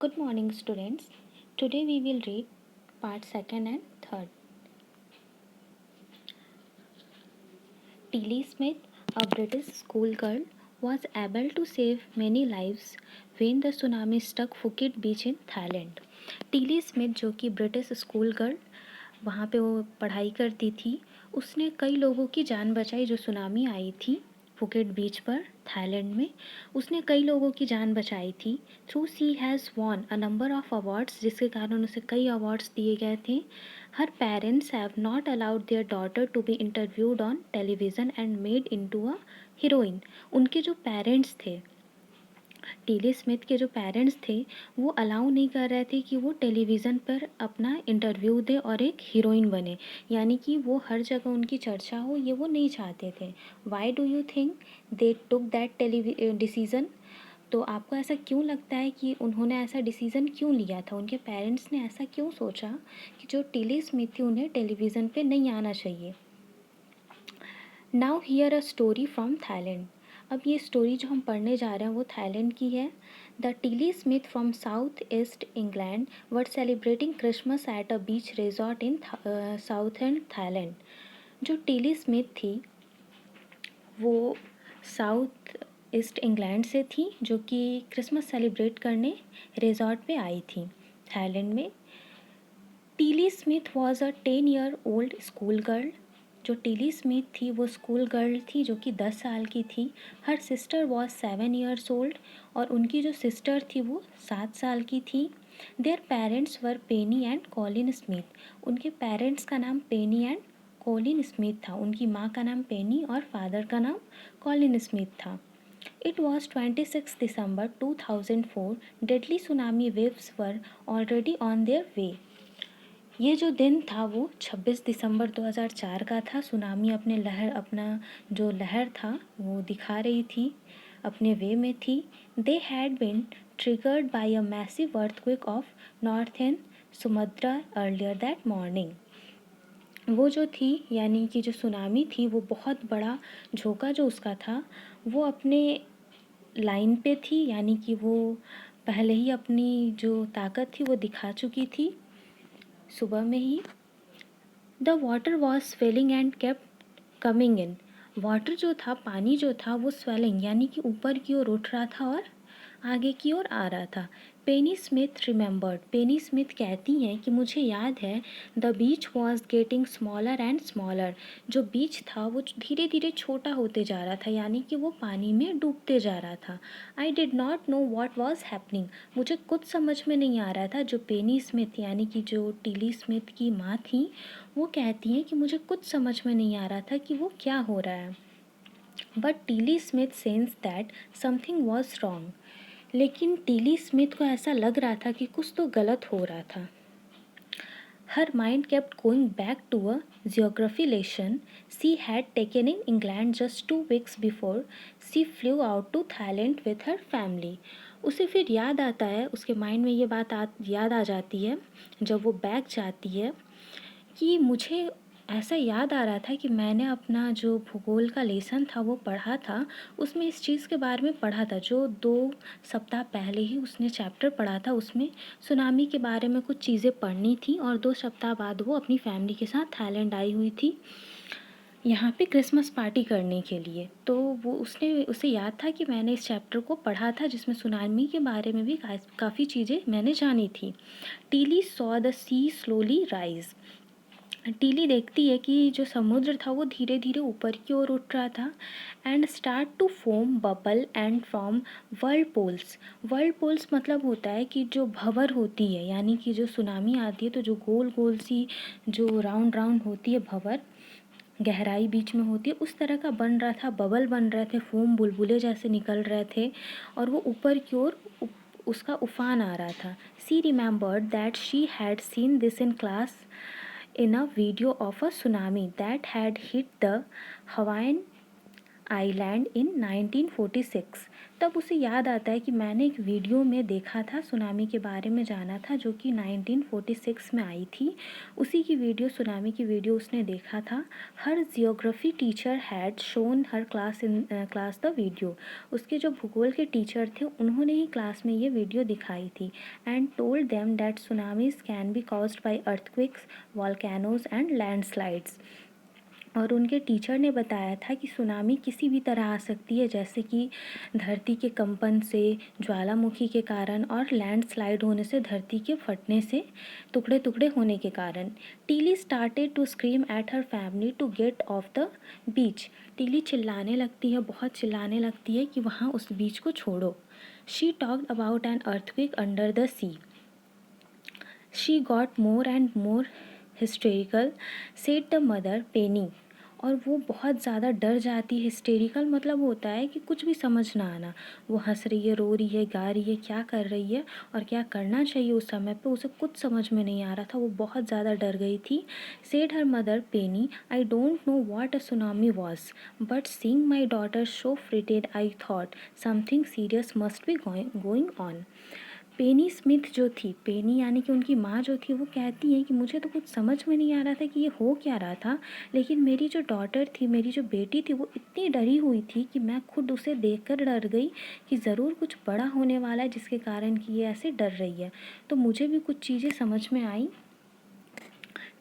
Good morning, students. Today we will read part 2nd and 3rd. Tilly Smith, a British schoolgirl, was able to save many lives when the tsunami struck Phuket beach in Thailand. Tilly Smith जो कि British school girl वहाँ पे वो पढ़ाई करती थी, उसने कई लोगों की जान बचाई जो सुनामी आई थी फुकेट बीच पर थाईलैंड में। उसने कई लोगों की जान बचाई थी। Through she has won a number of awards, जिसके कारण उसे कई अवार्ड्स दिए गए थे। Her parents have not allowed their daughter to be interviewed on television and made into a heroine. उनके जो पेरेंट्स थे, टीली स्मिथ के जो पेरेंट्स थे, वो अलाउ नहीं कर रहे थे कि वो टेलीविज़न पर अपना इंटरव्यू दे और एक हीरोइन बने, यानी कि वो हर जगह उनकी चर्चा हो, ये वो नहीं चाहते थे। Why do you think they took that decision? तो आपको ऐसा क्यों लगता है कि उन्होंने ऐसा डिसीज़न क्यों लिया था? उनके पेरेंट्स ने ऐसा क्यों सोचा कि जो टीली स्मिथ थी उन्हें टेलीविज़न पे नहीं आना चाहिए? Now here a story from Thailand. अब ये स्टोरी जो हम पढ़ने जा रहे हैं वो थाईलैंड की है। The Tilly Smith from south east England were celebrating Christmas at a beach resort in south and Thailand. जो टीली स्मिथ थी वो साउथ ईस्ट इंग्लैंड से थी, जो कि क्रिसमस सेलिब्रेट करने रिजॉर्ट पे आई थी थाईलैंड में। Tilly Smith was a 10-year-old school girl. जो टीली स्मिथ थी वो स्कूल गर्ल थी जो कि 10 साल की थी। Her sister was 7 years old, और उनकी जो सिस्टर थी वो 7 साल की थी। Their parents were Penney and Colin Smith. उनके पेरेंट्स का नाम पेनी एंड कॉलिन स्मिथ था। उनकी माँ का नाम पेनी और फादर का नाम कॉलिन स्मिथ था। It was 26 December 2004. Deadly tsunami waves were already on their way. ये जो दिन था वो 26 दिसंबर 2004 का था। सुनामी अपना जो लहर था वो दिखा रही थी, अपने वे में थी। They had been triggered by a massive earthquake off northern Sumatra earlier that morning. वो जो थी, यानी कि जो सुनामी थी, वो बहुत बड़ा झोंका जो उसका था वो अपने लाइन पे थी, यानी कि वो पहले ही अपनी जो ताकत थी वो दिखा चुकी थी सुबह में ही। The water was swelling and kept coming in. Water जो था, पानी जो था, वो स्वेलिंग यानी कि ऊपर की ओर उठ रहा था और आगे की ओर आ रहा था। पेनी स्मिथ रिमेंबर्ड। पेनी स्मिथ कहती हैं कि मुझे याद है the beach was getting smaller and smaller. जो बीच था वो धीरे धीरे छोटा होते जा रहा था, यानी कि वो पानी में डूबते जा रहा था। I did not know what was happening. मुझे कुछ समझ में नहीं आ रहा था। जो पेनी स्मिथ यानी कि जो टीली स्मिथ की माँ थी, वो कहती हैं कि मुझे कुछ समझ में नहीं आ रहा था कि वो क्या हो रहा है। But Tilly Smith sense that something was wrong. लेकिन टीली स्मिथ को ऐसा लग रहा था कि कुछ तो गलत हो रहा था। Her mind kept going back to a geography lesson she had taken in England just 2 weeks before she flew out to Thailand with her family. उसे फिर याद आता है, उसके माइंड में ये बात याद आ जाती है जब वो बैक जाती है, कि मुझे ऐसा याद आ रहा था कि मैंने अपना जो भूगोल का लेसन था वो पढ़ा था, उसमें इस चीज़ के बारे में पढ़ा था। जो 2 सप्ताह पहले ही उसने चैप्टर पढ़ा था, उसमें सुनामी के बारे में कुछ चीज़ें पढ़नी थी, और 2 सप्ताह बाद वो अपनी फैमिली के साथ थाईलैंड आई हुई थी यहाँ पे क्रिसमस पार्टी करने के लिए। तो वो उसे याद था कि मैंने इस चैप्टर को पढ़ा था जिसमें सुनामी के बारे में भी काफ़ी चीज़ें मैंने जानी थी। Tilly saw the sea slowly rise. Tilly देखती है कि जो समुद्र था वो धीरे धीरे ऊपर की ओर उठ रहा था। And start to foam bubble and from whirlpools. Whirlpools मतलब होता है कि जो भंवर होती है, यानी कि जो सुनामी आती है तो जो गोल गोल सी जो राउंड राउंड होती है भंवर, गहराई बीच में होती है, उस तरह का बन रहा था। बबल बन रहे थे, फोम बुलबुले जैसे निकल रहे थे, और वो ऊपर की ओर उसका उफान आ रहा था। She remembered that she had seen this in class in a video of a tsunami that had hit the Hawaiian island in 1946। तब उसे याद आता है कि मैंने एक वीडियो में देखा था, सुनामी के बारे में जाना था जो कि 1946 में आई थी। उसी की वीडियो, सुनामी की वीडियो उसने देखा था। Her geography teacher had shown her class the video. उसके जो भूगोल के टीचर थे उन्होंने ही क्लास में ये वीडियो दिखाई थी। And told them that tsunamis can be caused by earthquakes, volcanoes and landslides. और उनके टीचर ने बताया था कि सुनामी किसी भी तरह आ सकती है, जैसे कि धरती के कंपन से, ज्वालामुखी के कारण और लैंडस्लाइड होने से, धरती के फटने से, टुकड़े टुकड़े होने के कारण। Tilly started to scream at her family to get off the beach. Tilly चिल्लाने लगती है, बहुत चिल्लाने लगती है कि वहाँ उस बीच को छोड़ो। She talked about an earthquake under the sea. She got more and more hysterical, said the mother Penny. और वो बहुत ज़्यादा डर जाती है। हिस्टेरिकल मतलब होता है कि कुछ भी समझ ना आना। वो हंस रही है, रो रही है, गा रही है, क्या कर रही है और क्या करना चाहिए उस समय पे उसे कुछ समझ में नहीं आ रहा था। वो बहुत ज़्यादा डर गई थी। Said her mother Penny, I don't know what a tsunami was, but seeing my daughter so frightened I thought something serious must be going on. Penny Smith जो थी, पेनी यानी कि उनकी माँ जो थी, वो कहती हैं कि मुझे तो कुछ समझ में नहीं आ रहा था कि ये हो क्या रहा था, लेकिन मेरी जो डॉटर थी, मेरी जो बेटी थी, वो इतनी डरी हुई थी कि मैं खुद उसे देखकर डर गई कि ज़रूर कुछ बड़ा होने वाला है जिसके कारण कि ये ऐसे डर रही है। तो मुझे भी कुछ चीज़ें समझ में आई।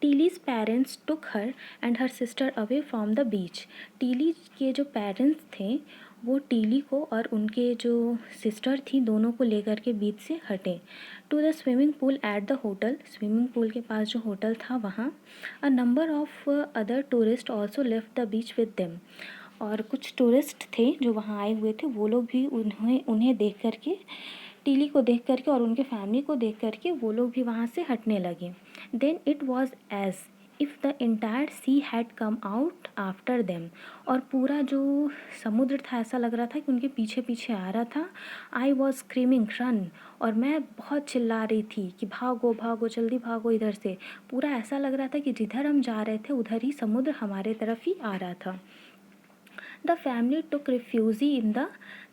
Tilly's parents took her and her sister away from the beach. Tilly के जो पेरेंट्स थे वो टीली को और उनके जो सिस्टर थी दोनों को लेकर के बीच से हटे। To the swimming pool at the hotel, swimming pool के पास जो होटल था वहाँ। A number of other tourist also left the beach with them. और कुछ टूरिस्ट थे जो वहाँ आए हुए थे, वो लोग भी उन्हें देख करके, टीली को देख करके और उनके फैमिली को देख करके वो लोग भी वहाँ से हटने लगे। Then it was as if the entire sea had come out after them. और पूरा जो समुद्र था ऐसा लग रहा था कि उनके पीछे पीछे आ रहा था। आई वॉज स्क्रीमिंग रन, और मैं बहुत चिल्ला रही थी कि भागो भागो, जल्दी भागो इधर से। पूरा ऐसा लग रहा था कि जिधर हम जा रहे थे उधर ही समुद्र हमारे तरफ ही आ रहा था। The family took refugee in the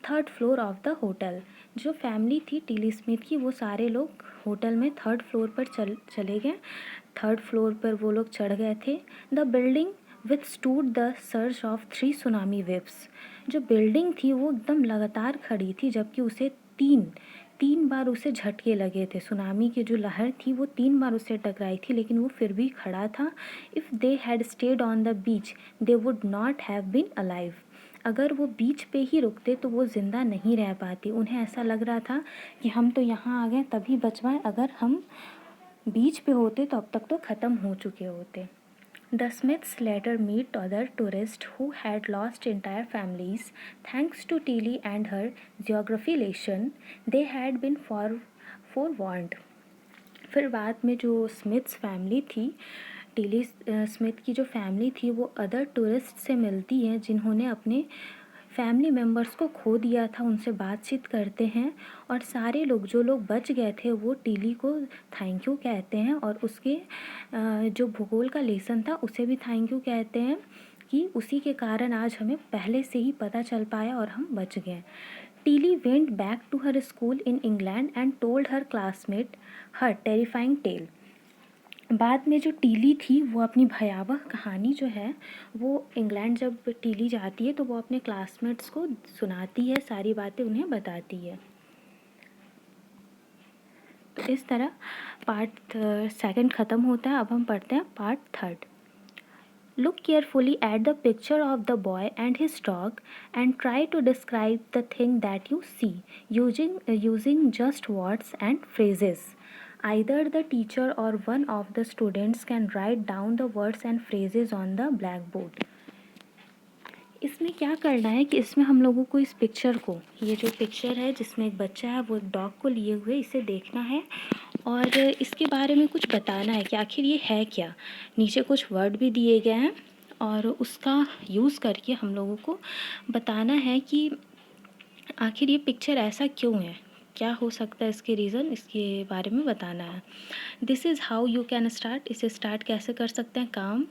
third floor of the hotel. जो फैमिली थी टीली स्मिथ की, वो सारे लोग होटल में थर्ड फ्लोर पर चले गए। थर्ड फ्लोर पर वो लोग चढ़ गए थे। The building withstood the surge of 3 tsunami waves. जो बिल्डिंग थी वो एकदम लगातार खड़ी थी, जबकि उसे तीन बार उसे झटके लगे थे। सुनामी की जो लहर थी वो 3 बार उसे टकराई थी, लेकिन वो फिर भी खड़ा था। If they had stayed on the beach they would not have been alive. अगर वो बीच पे ही रुकते तो वो ज़िंदा नहीं रह पाती। उन्हें ऐसा लग रहा था कि हम तो यहाँ आ गए तभी बच पाए, अगर हम बीच पे होते तो अब तक तो ख़त्म हो चुके होते। The Smiths later meet other tourists who had lost entire families. Thanks to Tilly and her geography lesson, they had been forewarned. फिर बाद में जो स्मिथ्स फैमिली थी, टीली स्मिथ की जो फैमिली थी, वो अदर टूरिस्ट से मिलती है जिन्होंने अपने फैमिली मेम्बर्स को खो दिया था, उनसे बातचीत करते हैं। और सारे लोग, जो लोग बच गए थे, वो टीली को थैंक यू कहते हैं और उसके जो भूगोल का लेसन था उसे भी थैंक यू कहते हैं कि उसी के कारण आज हमें पहले से ही पता चल पाया और हम बच गए। Tilly went back to her school in England and told her classmate her terrifying tale. बाद में जो टीली थी वो अपनी भयावह कहानी जो है वो इंग्लैंड जब टीली जाती है तो वो अपने क्लासमेट्स को सुनाती है, सारी बातें उन्हें बताती है। तो इस तरह पार्ट सेकंड ख़त्म होता है। अब हम पढ़ते हैं part third. Look carefully at the picture of the boy and his dog and try to describe the thing that you see using just words and phrases. Either the teacher or one of the students can write down the words and phrases on the blackboard. इसमें क्या करना है कि इसमें हम लोगों को इस पिक्चर को, ये जो पिक्चर है जिसमें एक बच्चा है वो डॉग को लिए हुए, इसे देखना है और इसके बारे में कुछ बताना है कि आखिर ये है क्या। नीचे कुछ वर्ड भी दिए गए हैं और उसका यूज़ करके हम लोगों को बताना है कि आखिर ये पिक्चर ऐसा क्यों है, क्या हो सकता है इसके रीज़न, इसके बारे में बताना है। This is how you can start. इसे स्टार्ट कैसे कर सकते हैं काम।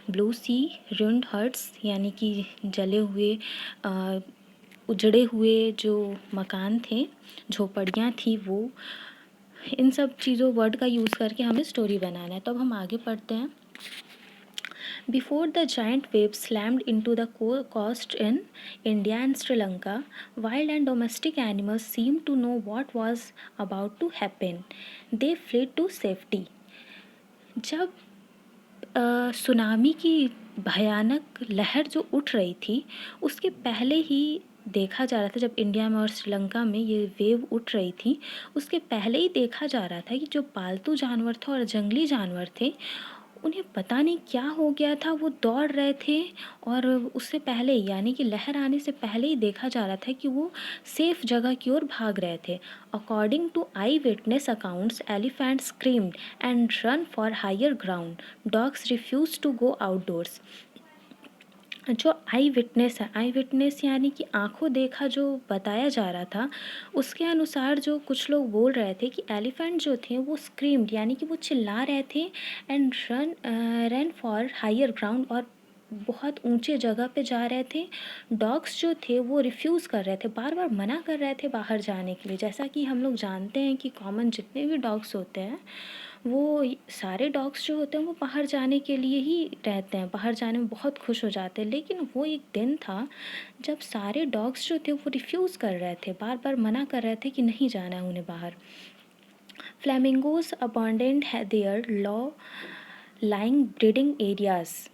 ब्लू सी, ruined हट्स यानी कि जले हुए उजड़े हुए जो मकान थे, झोपड़ियाँ थी वो, इन सब चीज़ों वर्ड का यूज़ करके हमें स्टोरी बनाना है। तो अब हम आगे पढ़ते हैं। Before the giant waves slammed into the coast in India and Sri Lanka, wild and domestic animals seemed to know what was about to happen. They fled to safety. जब सुनामी की भयानक लहर जो उठ रही थी, उसके पहले ही देखा जा रहा था, जब इंडिया में और श्रीलंका में ये वेव उठ रही थी, उसके पहले ही देखा जा रहा था कि जो पालतू जानवर थे और जंगली जानवर थे, उन्हें पता नहीं क्या हो गया था, वो दौड़ रहे थे। और उससे पहले यानी कि लहर आने से पहले ही देखा जा रहा था कि वो सेफ जगह की ओर भाग रहे थे। According to eye witness accounts, elephants screamed and run for higher ground, dogs refuse to go outdoors. जो आई विटनेस है, आई विटनेस यानी कि आंखों देखा जो बताया जा रहा था, उसके अनुसार जो कुछ लोग बोल रहे थे कि एलिफेंट जो थे वो स्क्रीम्ड यानी कि वो चिल्ला रहे थे, and run for higher ground, और बहुत ऊंचे जगह पे जा रहे थे। डॉग्स जो थे वो रिफ्यूज़ कर रहे थे, बार बार मना कर रहे थे बाहर जाने के लिए। जैसा कि हम लोग जानते हैं कि कॉमन जितने भी डॉग्स होते हैं, वो सारे डॉग्स जो होते हैं वो बाहर जाने के लिए ही रहते हैं, बाहर जाने में बहुत खुश हो जाते हैं। लेकिन वो एक दिन था जब सारे डॉग्स जो थे वो रिफ्यूज़ कर रहे थे, बार बार मना कर रहे थे कि नहीं जाना है उन्हें बाहर। फ्लेमिंगोज अबंडेंट है their low lying breeding areas.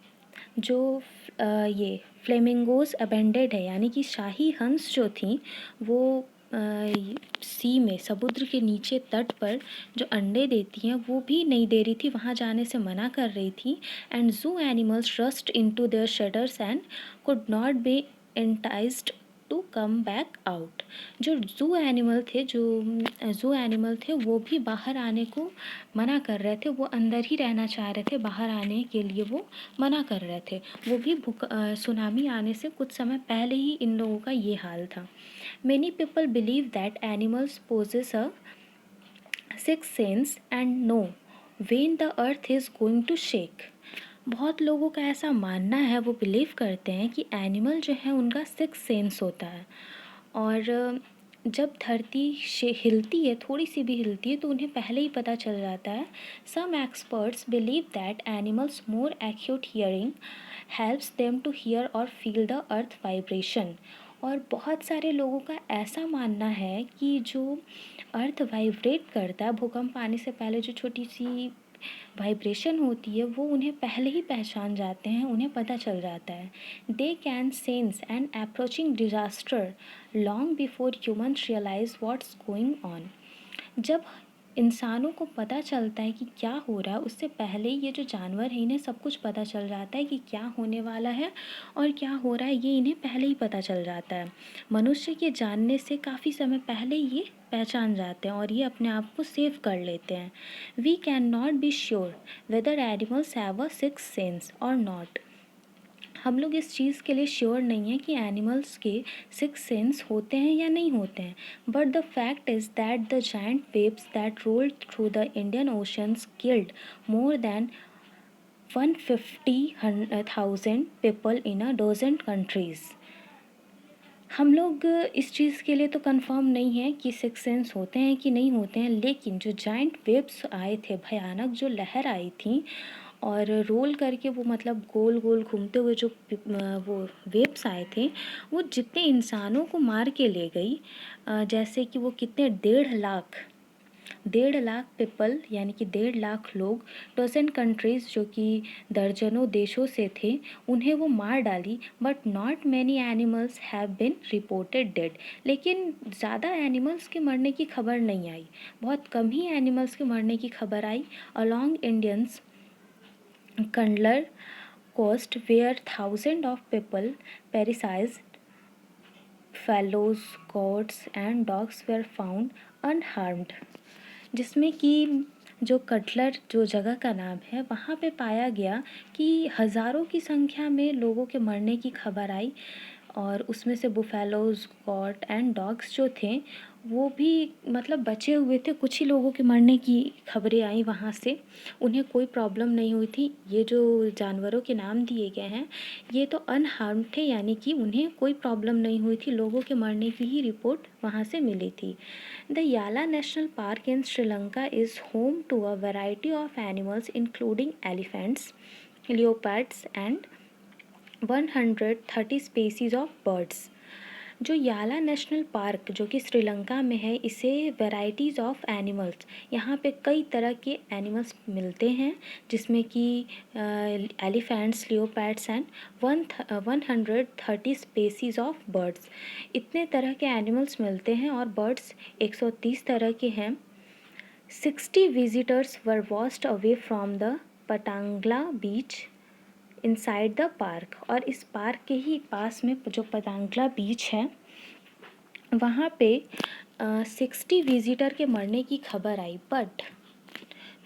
जो ये फ्लेमिंगोज अबेंडेड है यानी कि शाही हंस जो थी वो सी में, समुद्र के नीचे तट पर जो अंडे देती हैं वो भी नहीं दे रही थी, वहाँ जाने से मना कर रही थी। And zoo animals rushed into their shelters and could not be enticed to come back out. जो ज़ू एनिमल थे वो भी बाहर आने को मना कर रहे थे, वो अंदर ही रहना चाह रहे थे, बाहर आने के लिए वो मना कर रहे थे। वो भी सुनामी आने से कुछ समय पहले ही इन लोगों का ये हाल था। Many people believe that animals possess a sixth sense and know when the earth is going to shake. बहुत लोगों का ऐसा मानना है, वो बिलीव करते हैं कि एनिमल जो है उनका सिक्स सेंस होता है, और जब धरती हिलती है, थोड़ी सी भी हिलती है, तो उन्हें पहले ही पता चल जाता है। Some experts believe that animals more acute hearing helps them to hear और फील द अर्थ वाइब्रेशन। और बहुत सारे लोगों का ऐसा मानना है कि जो अर्थ वाइब्रेट करता है, भूकंप आने से पहले जो छोटी सी वाइब्रेशन होती है, वो उन्हें पहले ही पहचान जाते हैं, उन्हें पता चल जाता है। They can sense and approaching disaster long before humans realise what's going on. जब इंसानों को पता चलता है कि क्या हो रहा है, उससे पहले ये जो जानवर है इन्हें सब कुछ पता चल जाता है कि क्या होने वाला है और क्या हो रहा है, ये इन्हें पहले ही पता चल जाता है। मनुष्य के जानने से काफ़ी समय पहले ये पहचान जाते हैं और ये अपने आप को सेव कर लेते हैं। We can not be sure whether animals have a sixth sense or not. हम लोग इस चीज़ के लिए श्योर नहीं है कि एनिमल्स के सिक्स सेंस होते हैं या नहीं होते हैं, but the fact is that the giant waves that rolled through the Indian oceans killed more than 150,000 people in a dozen countries. हम लोग इस चीज़ के लिए तो कंफर्म नहीं है कि सिक्स सेंस होते हैं कि नहीं होते हैं, लेकिन जो जायंट वेव्स आए थे, भयानक जो लहर आई थी और रोल करके वो मतलब गोल गोल घूमते हुए जो वो वेव्स आए थे, वो जितने इंसानों को मार के ले गई, जैसे कि वो कितने 1.5 लाख पीपल यानी कि 1.5 लाख लोग, डजन कंट्रीज़ जो कि दर्जनों देशों से थे, उन्हें वो मार डाली। But not many animals have been reported dead. लेकिन ज़्यादा एनिमल्स के मरने की खबर नहीं आई, बहुत कम ही एनिमल्स के मरने की खबर आई। Along India's Cuddalore coast where thousand of people perished, buffaloes goats and dogs were found unharmed. जिसमें कि जो कटलर जो जगह का नाम है, वहाँ पे पाया गया कि हज़ारों की संख्या में लोगों के मरने की खबर आई, और उसमें से बुफेलोज गॉट एंड डॉग्स जो थे वो भी मतलब बचे हुए थे। कुछ ही लोगों के मरने की खबरें आई वहाँ से, उन्हें कोई प्रॉब्लम नहीं हुई थी। ये जो जानवरों के नाम दिए गए हैं ये तो अनहार्म्ड थे, यानी कि उन्हें कोई प्रॉब्लम नहीं हुई थी। लोगों के मरने की ही रिपोर्ट वहाँ से मिली थी। The Yala national park in Sri Lanka is home to a variety of animals including elephants, leopards and 130 species of birds. जो याला नेशनल पार्क जो कि श्रीलंका में है, इसे वैराइटीज़ ऑफ एनिमल्स, यहाँ पे कई तरह के एनिमल्स मिलते हैं, जिसमें कि elephants, leopards and 130 species of birds. इतने तरह के एनिमल्स मिलते हैं और बर्ड्स 130 तरह के हैं। 60 visitors were washed away from the Patanangala beach inside the park. और इस पार्क के ही पास में जो पटांगला बीच है वहाँ पे 60 विजिटर के मरने की खबर आई, but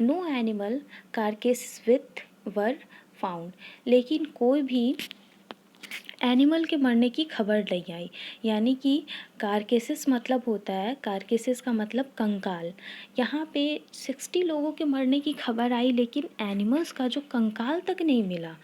no animal carcass with were found. लेकिन कोई भी एनिमल के मरने की खबर नहीं आई। यानी कि कारकेसेस मतलब होता है, कारकेसेस का मतलब कंकाल। यहाँ पे 60 लोगों के मरने की खबर आई, लेकिन एनिमल्स का जो कंकाल तक नहीं मिला।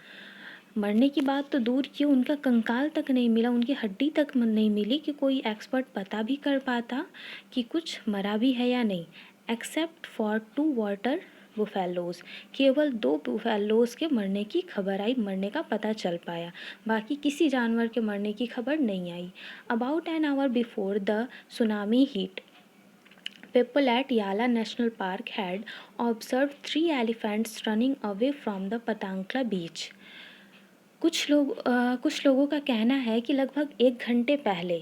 मरने की बात तो दूर की, उनका कंकाल तक नहीं मिला, उनकी हड्डी तक नहीं मिली कि कोई एक्सपर्ट पता भी कर पाता कि कुछ मरा भी है या नहीं। एक्सेप्ट फॉर 2 वाटर बुफेलोज, केवल 2 बुफेलोज के मरने की खबर आई, मरने का पता चल पाया। बाकी किसी जानवर के मरने की खबर नहीं आई। About an hour before the tsunami hit, people at Yala National Park had observed 3 elephants running away from the Patangla beach. कुछ लोगों का कहना है कि लगभग 1 घंटे पहले,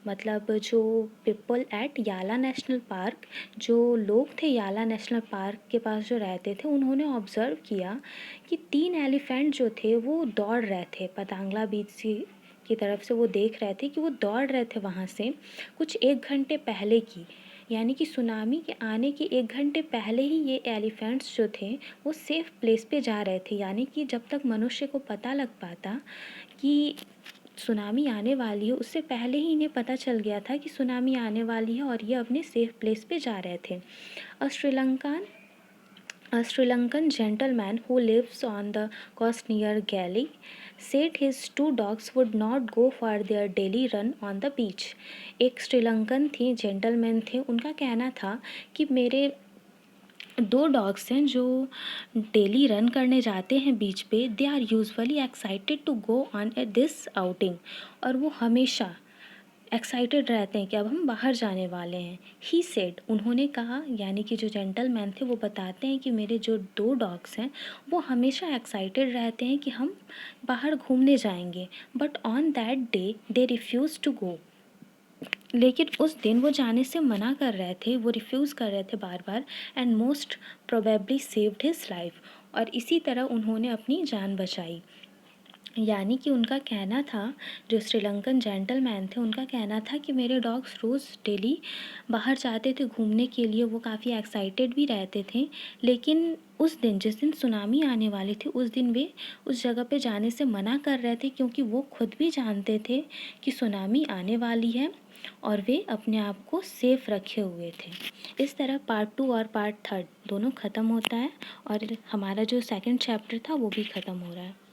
मतलब जो पीपल एट याला नेशनल पार्क, जो लोग थे याला नेशनल पार्क के पास जो रहते थे, उन्होंने ऑब्ज़र्व किया कि 3 एलिफेंट जो थे वो दौड़ रहे थे पतांगला बीच की तरफ से। वो देख रहे थे कि वो दौड़ रहे थे वहाँ से कुछ 1 घंटे पहले की, यानी कि सुनामी के आने के 1 घंटे पहले ही ये एलिफेंट्स जो थे वो सेफ़ प्लेस पे जा रहे थे। यानी कि जब तक मनुष्य को पता लग पाता कि सुनामी आने वाली है, उससे पहले ही इन्हें पता चल गया था कि सुनामी आने वाली है और ये अपने सेफ़ प्लेस पे जा रहे थे। A Sri Lankan gentleman who lives on the coast near Galley said his 2 dogs would not go for their daily run on the beach. एक श्रीलंकन थे, जेंटलमैन थे, उनका कहना था कि मेरे 2 डॉग्स हैं जो डेली रन करने जाते हैं बीच पे, they are usually excited to go on this outing. और वो हमेशा एक्साइटेड रहते हैं कि अब हम बाहर जाने वाले हैं। ही सेड, उन्होंने कहा, यानी कि जो जेंटलमैन थे वो बताते हैं कि मेरे जो 2 डॉग्स हैं वो हमेशा एक्साइटेड रहते हैं कि हम बाहर घूमने जाएंगे, but on that day they refuse to go. लेकिन उस दिन वो जाने से मना कर रहे थे, वो रिफ्यूज़ कर रहे थे बार बार, and most probably saved his life. और इसी तरह उन्होंने अपनी जान बचाई। यानी कि उनका कहना था, जो श्रीलंकन जेंटलमैन थे उनका कहना था कि मेरे डॉग्स रोज़ डेली बाहर जाते थे घूमने के लिए, वो काफ़ी एक्साइटेड भी रहते थे। लेकिन उस दिन, जिस दिन सुनामी आने वाली थी, उस दिन वे उस जगह पे जाने से मना कर रहे थे, क्योंकि वो खुद भी जानते थे कि सुनामी आने वाली है और वे अपने आप को सेफ़ रखे हुए थे। इस तरह पार्ट 2 और पार्ट 3 दोनों ख़त्म होता है और हमारा जो सेकंड चैप्टर था वो भी ख़त्म हो रहा है।